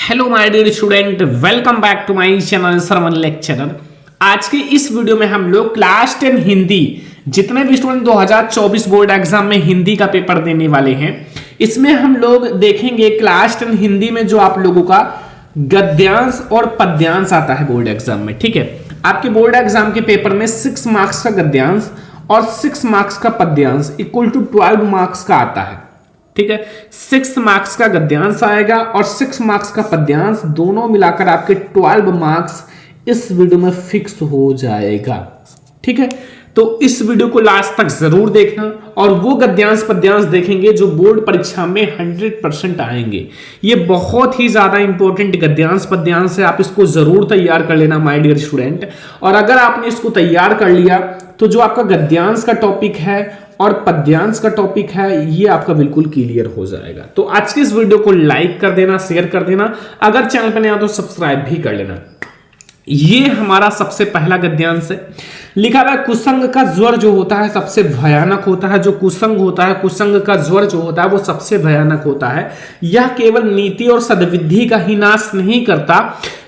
Hello my dear student, welcome back to my channel Sarvan lecturer. आज के इस video में हम लोग क्लास 10 हिंदी, जितने भी स्टूडेंट 2024 बोर्ड एग्जाम में हिंदी का पेपर देने वाले हैं, इसमें हम लोग देखेंगे क्लास 10 हिंदी में जो आप लोगों का गद्यांश और पद्यांश आता है बोर्ड एग्जाम में। ठीक है, आपके बोर्ड एग्जाम के पेपर में 6 मार्क्स का गद्यांश और 6 मार्क्स का पद्यांश इक्वल टू 12 मार्क्स का आता है। ठीक है, 6 मार्क्स का गद्यांश आएगा और 6 मार्क्स का पद्यांश, दोनों मिलाकर आपके 12 मार्क्स इस वीडियो में फिक्स हो जाएगा। ठीक है, तो इस वीडियो को लास्ट तक जरूर देखना और वो गद्यांश पद्यांश देखेंगे जो बोर्ड परीक्षा में 100% आएंगे। ये बहुत ही ज्यादा इंपॉर्टेंट गद्यांश पद्यांश है, आप इसको जरूर तैयार कर लेना माय डियर स्टूडेंट। और अगर आपने इसको तैयार कर लिया तो जो आपका गद्यांश का टॉपिक है और पद्यांश का टॉपिक है, ये आपका बिल्कुल क्लियर हो जाएगा। तो आज के इस वीडियो को लाइक कर देना, शेयर कर देना, अगर चैनल पर नया तो सब्सक्राइब भी कर लेना। ये हमारा सबसे पहला गद्यांश है। लिखा हुआ है, कुसंग का ज्वर जो होता है सबसे भयानक होता है। जो कुसंग होता है, कुसंग का ज्वर जो होता है वो सबसे भयानक होता है। यह केवल नीति और सद्बुद्धि का ही नाश नहीं करता,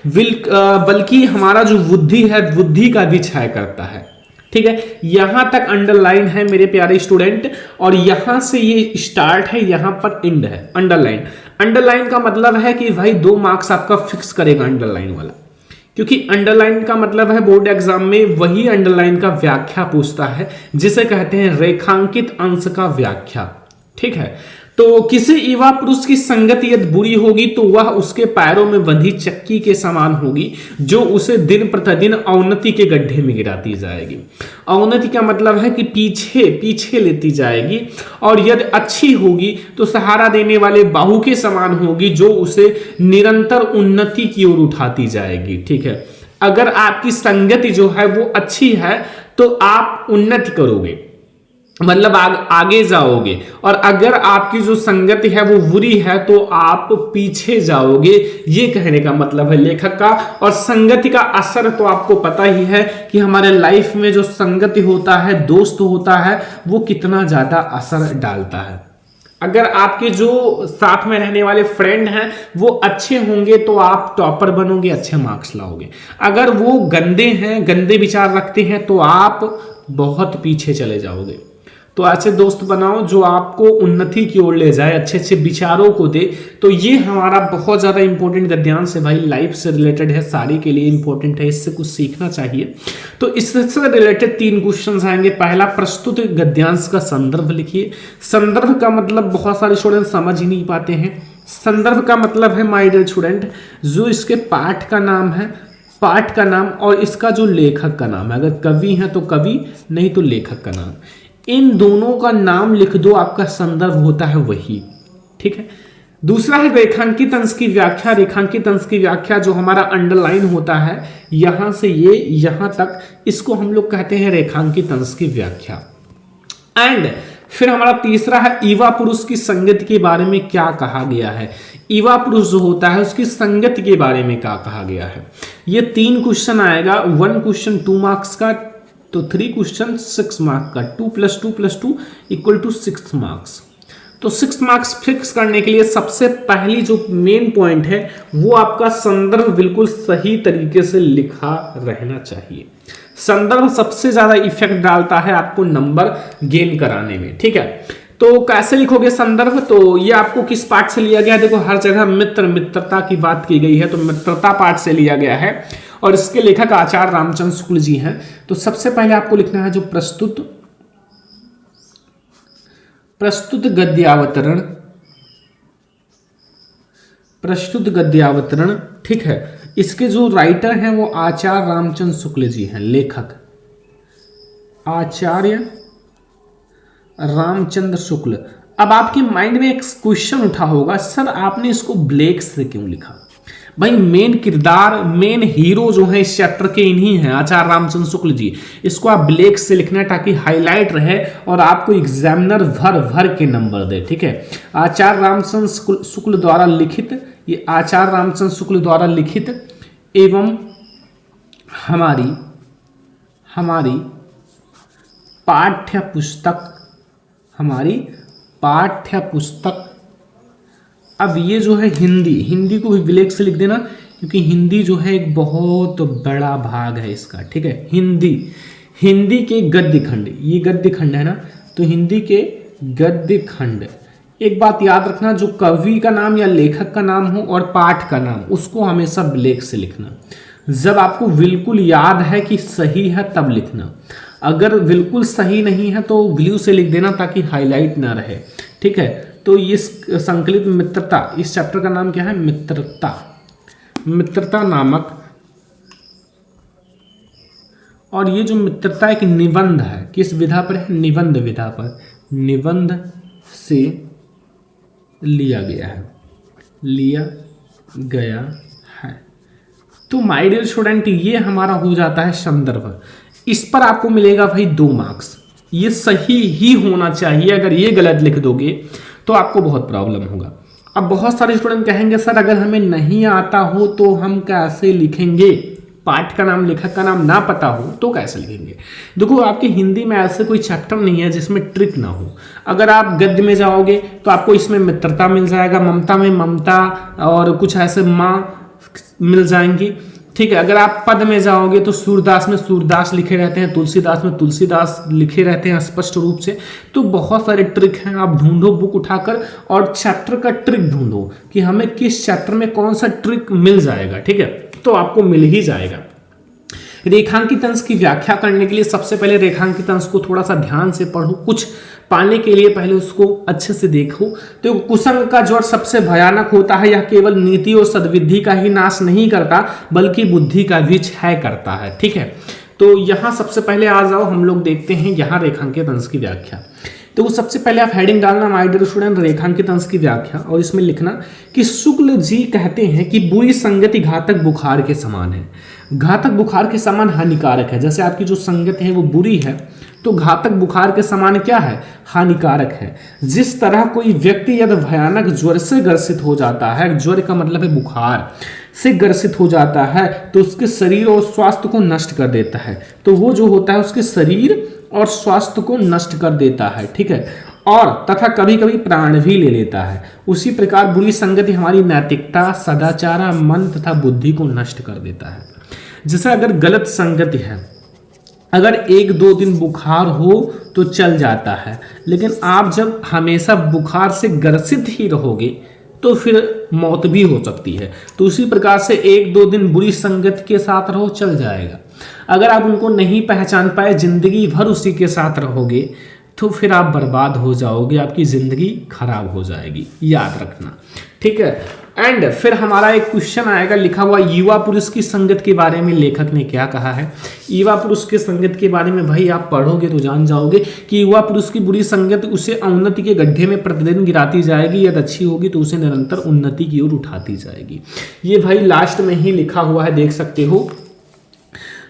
बल्कि हमारा जो बुद्धि है, बुद्धि का भी क्षय करता है। ठीक है, यहां तक अंडरलाइन है मेरे प्यारे स्टूडेंट, और यहां से ये स्टार्ट है, यहां पर एंड है। अंडरलाइन, अंडरलाइन का मतलब है कि भाई 2 मार्क्स आपका फिक्स करेगा अंडरलाइन वाला, क्योंकि अंडरलाइन का मतलब है बोर्ड एग्जाम में वही अंडरलाइन का व्याख्या पूछता है, जिसे कहते हैं रेखांकित अंश का व्याख्या। ठीक है, तो किसी युवा पुरुष की संगति यदि बुरी होगी तो वह उसके पैरों में बंधी चक्की के समान होगी, जो उसे दिन प्रतिदिन अवनति के गड्ढे में गिराती जाएगी। अवनति का मतलब है कि पीछे पीछे लेती जाएगी, और यदि अच्छी होगी तो सहारा देने वाले बाहु के समान होगी, जो उसे निरंतर उन्नति की ओर उठाती जाएगी। ठीक है, अगर आपकी संगति जो है वो अच्छी है तो आप उन्नति करोगे, मतलब आगे जाओगे, और अगर आपकी जो संगति है वो बुरी है तो आप पीछे जाओगे। ये कहने का मतलब है लेखक का। और संगति का असर तो आपको पता ही है कि हमारे लाइफ में जो संगति होता है, दोस्त होता है, वो कितना ज्यादा असर डालता है। अगर आपके जो साथ में रहने वाले फ्रेंड हैं वो अच्छे होंगे तो आप टॉपर बनोगे, अच्छे मार्क्स लाओगे। अगर वो गंदे हैं, गंदे विचार रखते हैं, तो आप बहुत पीछे चले जाओगे। तो ऐसे दोस्त बनाओ जो आपको उन्नति की ओर ले जाए, अच्छे अच्छे विचारों को दे। तो ये हमारा बहुत ज्यादा इंपॉर्टेंट गद्यांश है भाई, लाइफ से रिलेटेड है, सारे के लिए इंपॉर्टेंट है, इससे कुछ सीखना चाहिए। तो इससे रिलेटेड 3 क्वेश्चन आएंगे। पहला, प्रस्तुत गद्यांश का संदर्भ लिखिए। संदर्भ का मतलब बहुत सारे स्टूडेंट समझ ही नहीं पाते हैं। संदर्भ का मतलब है माय डियर स्टूडेंट, जो इसके पाठ का नाम है, पाठ का नाम, और इसका जो लेखक का नाम है। अगर कवि है तो कवि, नहीं तो लेखक का नाम, इन दोनों का नाम लिख दो, आपका संदर्भ होता है वही। ठीक है, दूसरा है रेखांकित अंश की व्याख्या। रेखांकित अंश की व्याख्या जो हमारा अंडरलाइन होता है, यहां से ये यहां तक, इसको हम लोग कहते हैं रेखांकित अंश की व्याख्या। एंड फिर हमारा तीसरा है युवा पुरुष की संगति के बारे में क्या कहा गया है। युवा पुरुष जो होता है उसकी संगति के बारे में क्या कहा गया है। ये 3 क्वेश्चन आएगा। 1 क्वेश्चन 2 मार्क्स का, तो 3 क्वेश्चन 6 मार्क्स का। 2 + 2 + 2 = 6 मार्क्स। तो 6 मार्क्स फिक्स करने के लिए सबसे पहली जो मेन पॉइंट है वो आपका संदर्भ बिल्कुल सही तरीके से लिखा रहना चाहिए। संदर्भ सबसे ज्यादा इफेक्ट डालता है आपको नंबर गेन कराने में। ठीक है, तो कैसे लिखोगे संदर्भ, तो ये आपको किस पाठ से लिया गया है? देखो, हर जगह मित्रता की बात की गई है, तो मित्रता पाठ से लिया गया है, और इसके लेखक आचार्य रामचंद्र शुक्ल जी हैं। तो सबसे पहले आपको लिखना है जो प्रस्तुत गद्यावतरण, प्रस्तुत गद्यावतरण। ठीक है, इसके जो राइटर हैं वो आचार्य रामचंद्र शुक्ल जी हैं, लेखक आचार्य रामचंद्र शुक्ल। अब आपके माइंड में एक क्वेश्चन उठा होगा, सर आपने इसको ब्लैक से क्यों लिखा? भाई मेन किरदार, मेन हीरो जो है इस चैप्टर के इन्हीं हैं, आचार्य रामचंद्र शुक्ल जी। इसको आप ब्लैक से लिखना है ताकि हाईलाइट रहे और आपको एग्जामिनर भर भर के नंबर दे। ठीक है, आचार्य रामचंद्र शुक्ल द्वारा लिखित, ये आचार्य रामचंद्र शुक्ल द्वारा लिखित एवं हमारी पाठ्य पुस्तक अब ये जो है हिंदी, हिंदी को भी ब्लैक से लिख देना, क्योंकि हिंदी जो है एक बहुत बड़ा भाग है इसका, ठीक है। हिंदी, हिंदी के गद्य खंड, ये गद्य खंड है ना, तो हिंदी के गद्य खंड। एक बात याद रखना, जो कवि का नाम या लेखक का नाम हो और पाठ का नाम, उसको हमेशा ब्लैक से लिखना। जब आपको बिल्कुल याद है कि सही है तब लिखना, अगर बिल्कुल सही नहीं है तो ब्लू से लिख देना ताकि हाईलाइट ना रहे, ठीक है। तो ये संकलित मित्रता, इस चैप्टर का नाम क्या है? मित्रता, मित्रता नामक। और ये जो मित्रता एक निबंध है, किस विधा पर है? निबंध विधा पर, निबंध से लिया गया है, लिया गया है। तो माय डियर स्टूडेंट, ये हमारा हो जाता है संदर्भ। इस पर आपको मिलेगा भाई 2 मार्क्स। ये सही ही होना चाहिए, अगर ये गलत लिख दोगे तो आपको बहुत प्रॉब्लम होगा। अब बहुत सारे स्टूडेंट कहेंगे सर अगर हमें नहीं आता हो तो हम कैसे लिखेंगे? पाठ का नाम, लेखक का नाम ना पता हो तो कैसे लिखेंगे? देखो, आपके हिंदी में ऐसे कोई चैप्टर नहीं है जिसमें ट्रिक ना हो। अगर आप गद्य में जाओगे तो आपको इसमें मित्रता मिल जाएगा, ममता में ममता और कुछ ऐसे माँ मिल जाएंगी, ठीक है। अगर आप पद में जाओगे तो सूरदास में सूरदास लिखे रहते हैं, तुलसीदास में तुलसीदास लिखे रहते हैं स्पष्ट रूप से। तो बहुत सारे ट्रिक हैं, आप ढूंढो बुक उठाकर और चैप्टर का ट्रिक ढूंढो कि हमें किस चैप्टर में कौन सा ट्रिक मिल जाएगा, ठीक है, तो आपको मिल ही जाएगा। रेखांकित अंश की व्याख्या करने के लिए सबसे पहले रेखांकित अंश को थोड़ा सा ध्यान से पढ़ो, कुछ पाने के लिए पहले उसको अच्छे से देखो। तो कुसंग का ज्वर सबसे भयानक होता है, यह केवल नीति और सद्विधि का ही नाश नहीं करता बल्कि बुद्धि का भी क्षय करता है, ठीक है। तो यहाँ सबसे पहले आ जाओ, हम लोग देखते हैं यहाँ रेखांकित अंश की व्याख्या। तो वो सबसे पहले आप हेडिंग डालना माय डियर स्टूडेंट, रेखांकित अंश की व्याख्या, और इसमें लिखना कि शुक्ल जी कहते हैं कि बुरी संगति घातक बुखार के समान है। घातक बुखार के समान हानिकारक है। जैसे आपकी जो संगति है वो बुरी है तो घातक बुखार के समान क्या है? हानिकारक है। जिस तरह कोई व्यक्ति यदि भयानक ज्वर से ग्रसित हो जाता है, ज्वर का मतलब है बुखार से ग्रसित हो जाता है, तो उसके शरीर और स्वास्थ्य को नष्ट कर देता है। तो वो जो होता है उसके शरीर और स्वास्थ्य को नष्ट कर देता है, ठीक है, और तथा कभी कभी प्राण भी ले लेता है। उसी प्रकार बुरी संगति हमारी नैतिकता, सदाचार, मन तथा बुद्धि को नष्ट कर देता है। जैसे अगर गलत संगति है, अगर 1-2 दिन बुखार हो तो चल जाता है, लेकिन आप जब हमेशा बुखार से ग्रसित ही रहोगे तो फिर मौत भी हो सकती है। तो उसी प्रकार से 1-2 दिन बुरी संगत के साथ रहो, चल जाएगा। अगर आप उनको नहीं पहचान पाए, जिंदगी भर उसी के साथ रहोगे तो फिर आप बर्बाद हो जाओगे, आपकी जिंदगी खराब हो जाएगी, याद रखना, ठीक है। एंड फिर हमारा एक क्वेश्चन आएगा लिखा हुआ, युवा पुरुष की संगत के बारे में लेखक ने क्या कहा है। युवा पुरुष के संगत के बारे में भाई आप पढ़ोगे तो जान जाओगे कि युवा पुरुष की बुरी संगत उसे अवनति के गड्ढे में प्रतिदिन गिराती जाएगी, यदि अच्छी होगी तो उसे निरंतर उन्नति की ओर उठाती जाएगी। ये भाई लास्ट में ही लिखा हुआ है, देख सकते हो।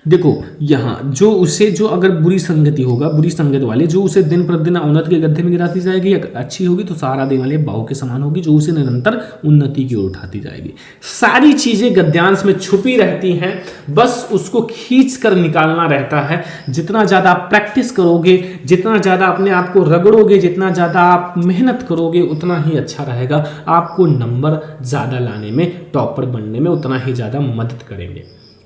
देखो यहाँ जो अगर बुरी संगति होगा, बुरी संगत वाले जो उसे दिन प्रतिदिन अवनति के गड्ढे में गिराती जाएगी, अच्छी होगी तो सहारा देने वाले बाहु के समान होगी जो उसे निरंतर उन्नति की ओर उठाती जाएगी। सारी चीजें गद्यांश में छुपी रहती हैं, बस उसको खींच कर निकालना रहता है। जितना ज्यादा आप प्रैक्टिस करोगे, जितना ज्यादा अपने आप को रगड़ोगे, जितना ज्यादा आप मेहनत करोगे, उतना ही अच्छा रहेगा। आपको नंबर ज्यादा लाने में, टॉपर बनने में उतना ही ज्यादा मदद करेंगे,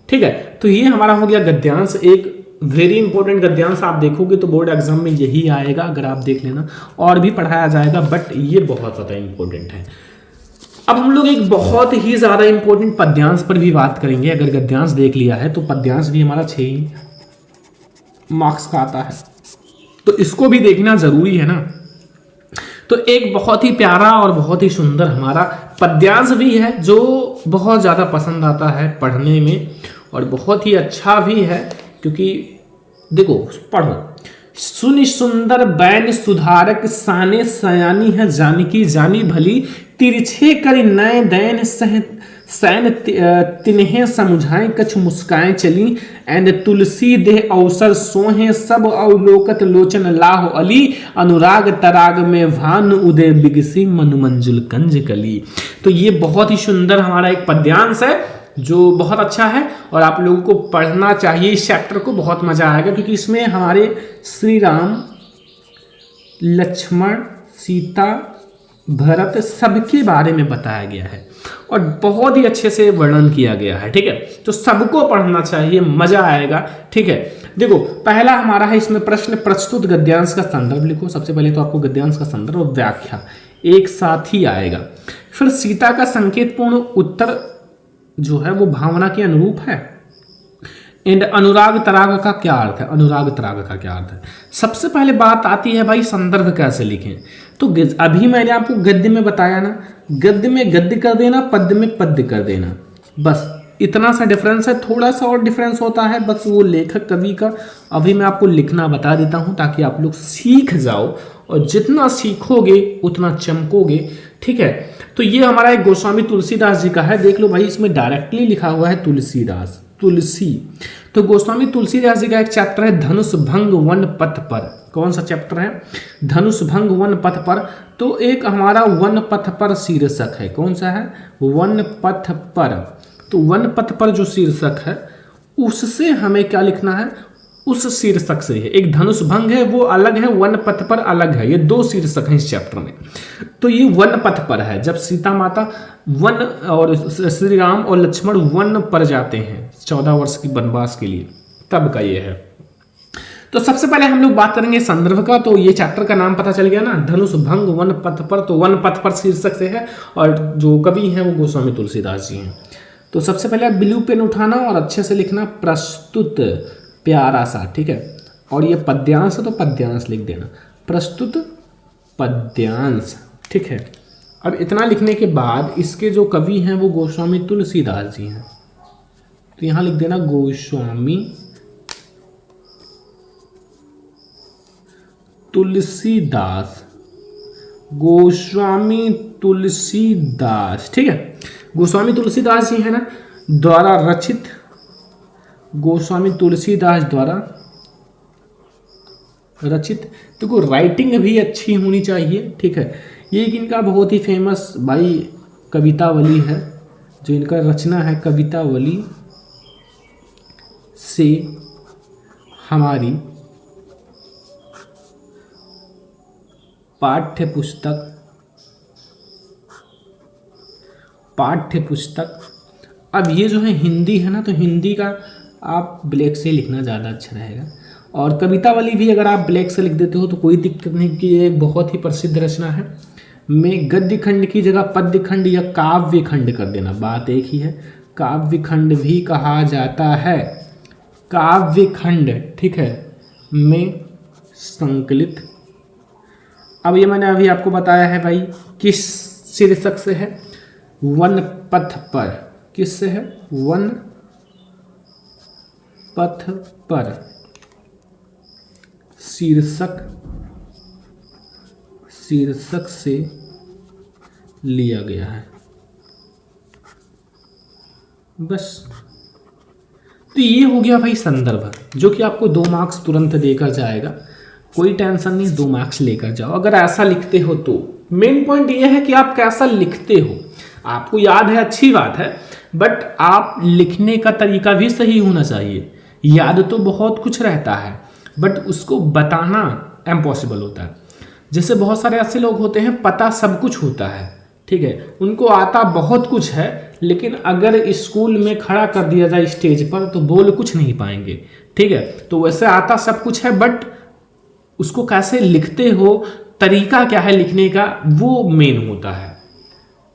ठीक है। तो ये हमारा हो गया गद्यांश, एक वेरी इंपॉर्टेंट गद्यांश। आप देखोगे तो बोर्ड एग्जाम में यही आएगा, अगर आप देख लेना, और भी पढ़ाया जाएगा बट ये बहुत ज़्यादा इंपॉर्टेंट है। अब हम लोग एक बहुत ही ज़्यादा इंपॉर्टेंट पद्यांश पर भी बात करेंगे। अगर गद्यांश देख लिया है तो पद्यांश भी हमारा 6 मार्क्स का आता है, तो इसको भी देखना जरूरी है ना। तो एक बहुत ही प्यारा और बहुत ही सुंदर हमारा पद्यांश भी है जो बहुत ज़्यादा पसंद आता है पढ़ने में, और बहुत ही अच्छा भी है, क्योंकि देखो पढ़ो। सुनि सुंदर बैन सुधारक साने सयानी है जानकी जानी भली, तिरछे करि नय दैन सैन तिन्हें समझाएं कछु मुस्काएं चली, एंड तुलसी देह अवसर सोहे सब अवलोकत लोचन लाहो अली, अनुराग तराग में भान उदय बिगसी मनु मंजुल कंज कली। तो ये बहुत ही सुंदर हमारा एक पद्यांश है जो बहुत अच्छा है और आप लोगों को पढ़ना चाहिए। इस चैप्टर को बहुत मजा आएगा क्योंकि इसमें हमारे श्री राम, लक्ष्मण, सीता भरत सबके बारे में बताया गया है और बहुत ही अच्छे से वर्णन किया गया है। ठीक है, तो सबको पढ़ना चाहिए, मजा आएगा। ठीक है, देखो पहला हमारा है इसमें प्रश्न, प्रस्तुत गद्यांश का संदर्भ लिखो। सबसे पहले तो आपको गद्यांश का संदर्भ और व्याख्या एक साथ ही आएगा। फिर सीता का संकेतपूर्ण उत्तर जो है वो भावना के अनुरूप है। एंड अनुराग तराग का क्या अर्थ है, अनुराग तराग का क्या अर्थ है। सबसे पहले बात आती है भाई संदर्भ कैसे लिखें। तो अभी मैंने आपको गद्य में बताया ना, गद्य में गद्य कर देना, पद्य में पद्य कर देना, बस इतना सा डिफरेंस है। थोड़ा सा और डिफरेंस होता है बस वो लेखक कवि का। अभी मैं आपको लिखना बता देता हूँ ताकि आप लोग सीख जाओ, और जितना सीखोगे उतना चमकोगे। ठीक है, तो ये हमारा एक गोस्वामी तुलसीदास जी का है। देख लो भाई, इसमें डायरेक्टली लिखा हुआ है तुलसीदास, तुलसी। तो गोस्वामी तुलसीदास जी का एक चैप्टर है धनुष भंग वन पथ पर। कौन सा चैप्टर है? धनुष भंग वन पथ पर। तो एक हमारा वन पथ पर शीर्षक है। कौन सा है? वन पथ पर। तो वन पथ पर जो शीर्षक है उससे हमें क्या लिखना है? उस शीर्षक से है। एक धनुष भंग है वो अलग है, वन पथ पर अलग है। ये दो शीर्षक हैं इस चैप्टर में। तो ये वन पथ पर है, जब सीता माता वन और श्री राम और लक्ष्मण वन पर जाते हैं 14 वर्ष की वनवास के लिए, तब का ये है। तो सबसे पहले हम लोग बात करेंगे संदर्भ का। तो ये चैप्टर का नाम पता चल गया ना, धनुष भंग वन पथ पर। तो वन पथ पर शीर्षक से है और जो कवि हैं वो गोस्वामी तुलसीदास जी हैं। तो सबसे पहले ब्लू पेन उठाना और अच्छे से लिखना प्रस्तुत, प्यारा सा। ठीक है, और ये पद्यांश है तो पद्यांश लिख देना, प्रस्तुत पद्यांश। ठीक है, अब इतना लिखने के बाद इसके जो कवि हैं वो गोस्वामी तुलसीदास जी हैं। तो यहां लिख देना गोस्वामी तुलसीदास, गोस्वामी तुलसीदास। ठीक है, गोस्वामी तुलसीदास जी है ना द्वारा रचित, गोस्वामी तुलसीदास द्वारा रचित। देखो राइटिंग भी अच्छी होनी चाहिए। ठीक है, ये इनका बहुत ही फेमस भाई कवितावली है, जो इनका रचना है कवितावली से हमारी पाठ्य पुस्तक। अब ये जो है हिंदी है ना, तो हिंदी का आप ब्लैक से लिखना ज़्यादा अच्छा रहेगा। और कवितावली भी अगर आप ब्लैक से लिख देते हो तो कोई दिक्कत नहीं, कि ये एक बहुत ही प्रसिद्ध रचना है। में गद्य खंड की जगह पद्य खंड या काव्य खंड कर देना, बात एक ही है। काव्य खंड भी कहा जाता है, काव्य खंड। ठीक है, में संकलित। अब ये मैंने अभी आपको बताया है भाई किस शीर्षक से है, वन पथ पर। किससे है? वन पथ पर, शीर्षक से लिया गया है, बस। तो ये हो गया भाई संदर्भ, जो कि आपको 2 मार्क्स तुरंत देकर जाएगा। कोई टेंशन नहीं, 2 मार्क्स लेकर जाओ अगर ऐसा लिखते हो तो। मेन पॉइंट ये है कि आप कैसा लिखते हो। आपको याद है, अच्छी बात है, बट आप लिखने का तरीका भी सही होना चाहिए। याद तो बहुत कुछ रहता है बट उसको बताना इम्पॉसिबल होता है। जैसे बहुत सारे ऐसे लोग होते हैं, पता सब कुछ होता है, ठीक है, उनको आता बहुत कुछ है, लेकिन अगर स्कूल में खड़ा कर दिया जाए स्टेज पर तो बोल कुछ नहीं पाएंगे। ठीक है, तो वैसे आता सब कुछ है बट उसको कैसे लिखते हो, तरीका क्या है लिखने का, वो मेन होता है।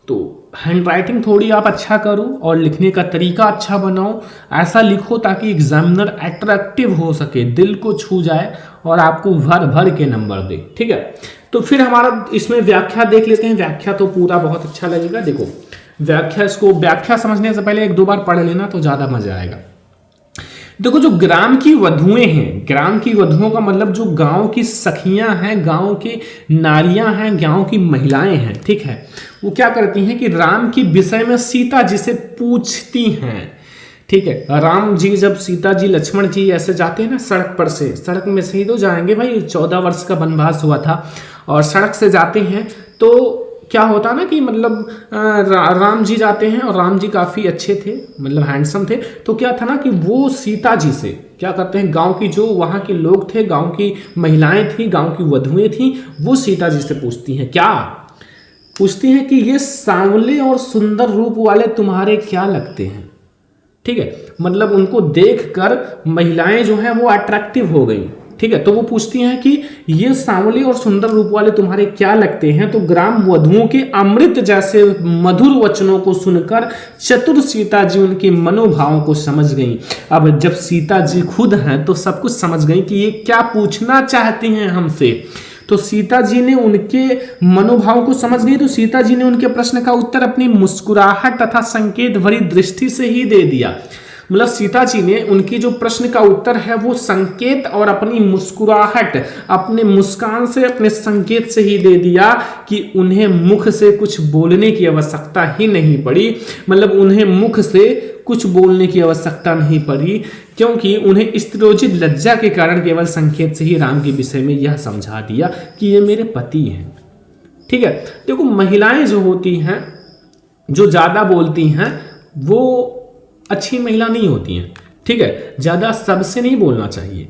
तो हैंड राइटिंग थोड़ी आप अच्छा करो और लिखने का तरीका अच्छा बनाओ। ऐसा लिखो ताकि एग्जामिनर अट्रैक्टिव हो सके, दिल को छू जाए और आपको भर भर के नंबर दे। ठीक है, तो फिर हमारा इसमें व्याख्या देख लेते हैं। व्याख्या तो पूरा बहुत अच्छा लगेगा। देखो व्याख्या समझने से पहले 1-2 बार पढ़ लेना तो ज़्यादा मजा आएगा। देखो, जो ग्राम की वधुएं हैं, ग्राम की वधुओं का मतलब जो गांव की सखियां हैं, गांव की नारियां हैं, गांव की महिलाएं हैं, ठीक है, वो क्या करती हैं कि राम की विषय में सीता जी से पूछती हैं। ठीक है, राम जी जब सीता जी लक्ष्मण जी ऐसे जाते हैं ना सड़क पर से, सड़क में से ही तो जाएंगे भाई, 14 वर्ष का वनवास हुआ था और सड़क से जाते हैं तो क्या होता ना कि मतलब राम जी जाते हैं और राम जी काफ़ी अच्छे थे, मतलब हैंडसम थे। तो क्या था ना कि वो सीता जी से क्या करते हैं, गांव की जो वहाँ के लोग थे, गांव की महिलाएं थी, गांव की वधुएं थी, वो सीता जी से पूछती हैं क्या पूछती हैं कि ये सांवले और सुंदर रूप वाले तुम्हारे क्या लगते हैं। ठीक है, मतलब उनको देखकर महिलाएं जो हैं वो अट्रैक्टिव हो गई। ठीक है, तो वो पूछती हैं कि ये सांवले और सुंदर रूप वाले तुम्हारे क्या लगते हैं। तो ग्राम वधुओं के अमृत जैसे मधुर वचनों को सुनकर चतुर सीता जी उनके मनोभावों को समझ गईं। अब जब सीता जी खुद हैं तो सब कुछ समझ गईं कि ये क्या पूछना चाहती हैं हमसे। तो सीता जी ने उनके मनोभाव को समझ गई, तो सीता जी ने उनके प्रश्न का उत्तर अपनी मुस्कुराहट तथा संकेत भरी दृष्टि से ही दे दिया। मतलब सीता जी ने उनकी जो प्रश्न का उत्तर है वो संकेत और अपनी मुस्कुराहट, अपने मुस्कान से, अपने संकेत से ही दे दिया कि उन्हें मुख से कुछ बोलने की आवश्यकता ही नहीं पड़ी। मतलब उन्हें मुख से कुछ बोलने की आवश्यकता नहीं पड़ी, क्योंकि उन्हें स्त्रोजित लज्जा के कारण केवल संकेत से ही राम के विषय में यह समझा दिया कि ये मेरे पति हैं। ठीक है, देखो महिलाएं जो होती हैं, जो ज्यादा बोलती हैं, वो अच्छी महिला नहीं होती हैं। ठीक है, ज्यादा सबसे नहीं बोलना चाहिए।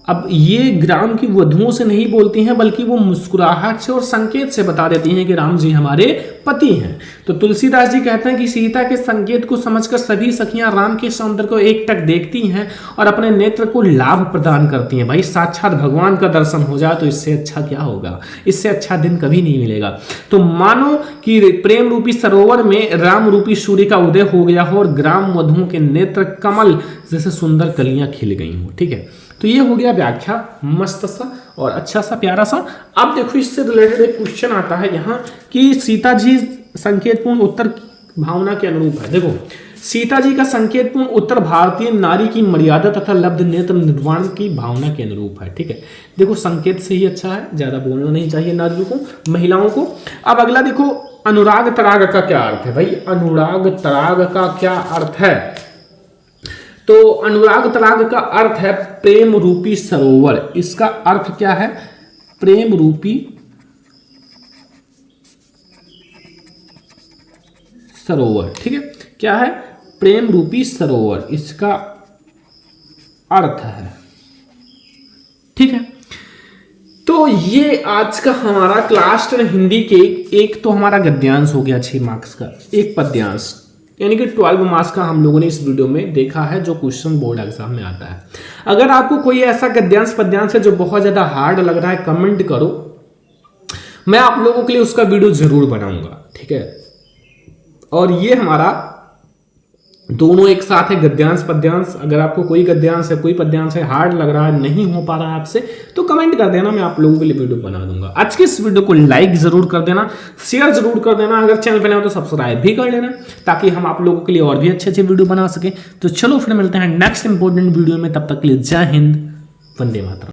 अब ये ग्राम की वधुओं से नहीं बोलती हैं, बल्कि वो मुस्कुराहट से और संकेत से बता देती हैं कि राम जी हमारे पति हैं। तो तुलसीदास जी कहते हैं कि सीता के संकेत को समझकर सभी सखियां राम के सौंदर्य को एकटक देखती हैं और अपने नेत्र को लाभ प्रदान करती हैं। भाई साक्षात भगवान का दर्शन हो जाए तो इससे अच्छा क्या होगा, इससे अच्छा दिन कभी नहीं मिलेगा। तो मानो कि प्रेम रूपी सरोवर में राम रूपी सूर्य का उदय हो गया हो और ग्राम वधुओं के नेत्र कमल जैसे सुंदर कलियां खिल गई हो। ठीक है, तो ये हो गया व्याख्या, मस्त सा और अच्छा सा प्यारा सा। अब देखो इससे रिलेटेड एक क्वेश्चन आता है यहाँ कि सीता जी संकेतपूर्ण उत्तर भावना के अनुरूप है। देखो सीता जी का संकेतपूर्ण उत्तर भारतीय नारी की मर्यादा तथा लब्ध नेत्र निर्वाण की भावना के अनुरूप है। ठीक है, देखो संकेत से ही अच्छा है, ज्यादा बोलना नहीं चाहिए नारियों को, महिलाओं को। अब अगला देखो अनुराग तराग का क्या अर्थ है। भाई अनुराग तराग का क्या अर्थ है, तो अनुराग तराग का अर्थ है प्रेम रूपी सरोवर। इसका अर्थ क्या है, प्रेम रूपी सरोवर। ठीक है, क्या है, प्रेम रूपी सरोवर, इसका अर्थ है। ठीक है, तो ये आज का हमारा क्लास 10 हिंदी के एक तो हमारा गद्यांश हो गया 6 मार्क्स का, एक पद्यांश, यानी कि 12 मार्क्स का हम लोगों ने इस वीडियो में देखा है जो क्वेश्चन बोर्ड एग्जाम में आता है। अगर आपको कोई ऐसा गद्यांश पद्यांश है जो बहुत ज्यादा हार्ड लग रहा है, कमेंट करो, मैं आप लोगों के लिए उसका वीडियो जरूर बनाऊंगा। ठीक है, और ये हमारा दोनों एक साथ है, गद्यांश पद्यांश। अगर आपको कोई गद्यांश है, कोई पद्यांश है हार्ड लग रहा है, नहीं हो पा रहा है आपसे, तो कमेंट कर देना, मैं आप लोगों के लिए वीडियो बना दूंगा। आज के इस वीडियो को लाइक जरूर कर देना, शेयर जरूर कर देना, अगर चैनल पे नए हो तो सब्सक्राइब भी कर लेना, ताकि हम आप लोगों के लिए और भी अच्छे अच्छे वीडियो बना सके। तो चलो फिर मिलते हैं नेक्स्ट इंपॉर्टेंट वीडियो में, तब तक के लिए जय हिंद, वंदे मातरम।